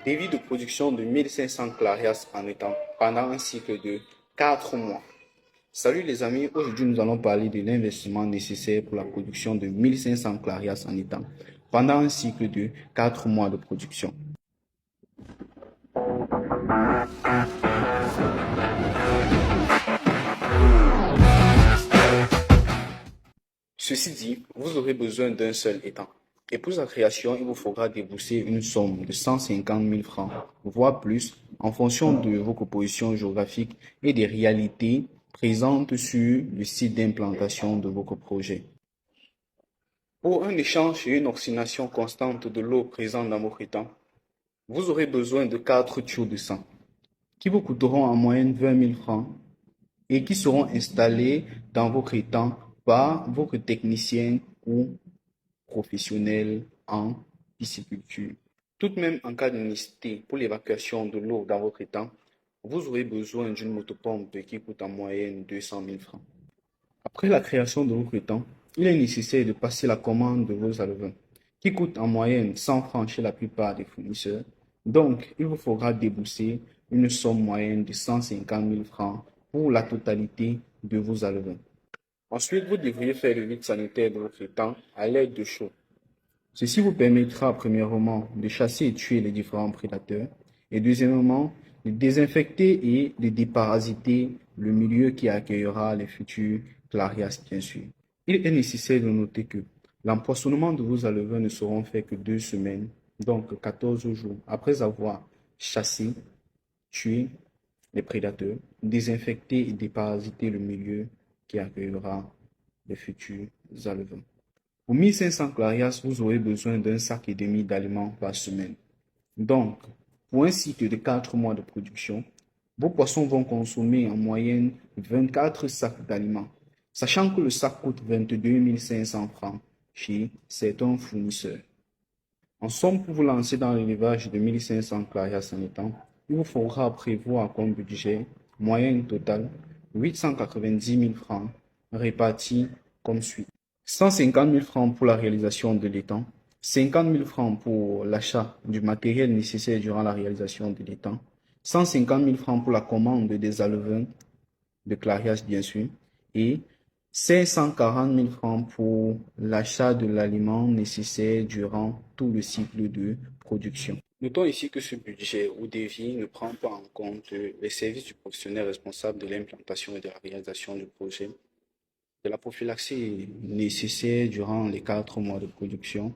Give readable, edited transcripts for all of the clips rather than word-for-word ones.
Devis de production de 1500 clarias en étang pendant un cycle de 4 mois. Salut les amis, aujourd'hui nous allons parler de l'investissement nécessaire pour la production de 1500 clarias en étang pendant un cycle de 4 mois de production. Ceci dit, vous aurez besoin d'un seul étang. Et pour sa création, il vous faudra débourser une somme de 150 000 francs, voire plus, en fonction de vos positions géographiques et des réalités présentes sur le site d'implantation de votre projet. Pour un échange et une oxygénation constante de l'eau présente dans votre étang, vous aurez besoin de 4 tuyaux de sang, qui vous coûteront en moyenne 20 000 francs et qui seront installés dans votre étang par votre technicien ou professionnel en pisciculture. Tout de même, en cas de nécessité pour l'évacuation de l'eau dans votre étang, vous aurez besoin d'une motopompe qui coûte en moyenne 200 000 francs. Après la création de votre étang, il est nécessaire de passer la commande de vos alevins, qui coûtent en moyenne 100 francs chez la plupart des fournisseurs. Donc, il vous faudra débourser une somme moyenne de 150 000 francs pour la totalité de vos alevins. Ensuite, vous devriez faire le vide sanitaire de votre étang à l'aide de chaux. Ceci vous permettra, premièrement, de chasser et tuer les différents prédateurs, et deuxièmement, de désinfecter et de déparasiter le milieu qui accueillera les futurs clarias, bien sûr. Il est nécessaire de noter que l'empoisonnement de vos alevins ne seront faits que 2 semaines, donc 14 jours, après avoir chassé, tué les prédateurs, désinfecté et déparasité le milieu qui accueillera les futurs alevins. Pour 1500 clarias, vous aurez besoin d'un sac et demi d'aliments par semaine. Donc, pour un cycle de 4 mois de production, vos poissons vont consommer en moyenne 24 sacs d'aliments, sachant que le sac coûte 22 500 francs chez certains fournisseurs. En somme, pour vous lancer dans l'élevage de 1500 clarias en étang, il vous faudra prévoir comme budget moyenne totale 890 000 francs répartis comme suit. 150 000 francs pour la réalisation de l'étang, 50 000 francs pour l'achat du matériel nécessaire durant la réalisation de l'étang, 150 000 francs pour la commande des alevins de clarias bien sûr, et 540 000 francs pour l'achat de l'aliment nécessaire durant tout le cycle de production. Notons ici que ce budget ou devis ne prend pas en compte les services du professionnel responsable de l'implantation et de la réalisation du projet, de la prophylaxie nécessaire durant les 4 mois de production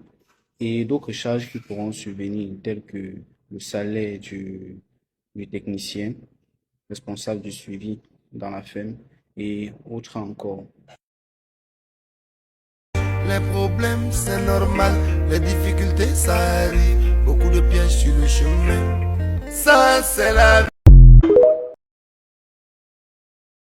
et d'autres charges qui pourront survenir telles que le salaire du technicien responsable du suivi dans la ferme et autres encore. Les problèmes c'est normal, les difficultés ça arrive, beaucoup de pièges sur le chemin, ça c'est la vie.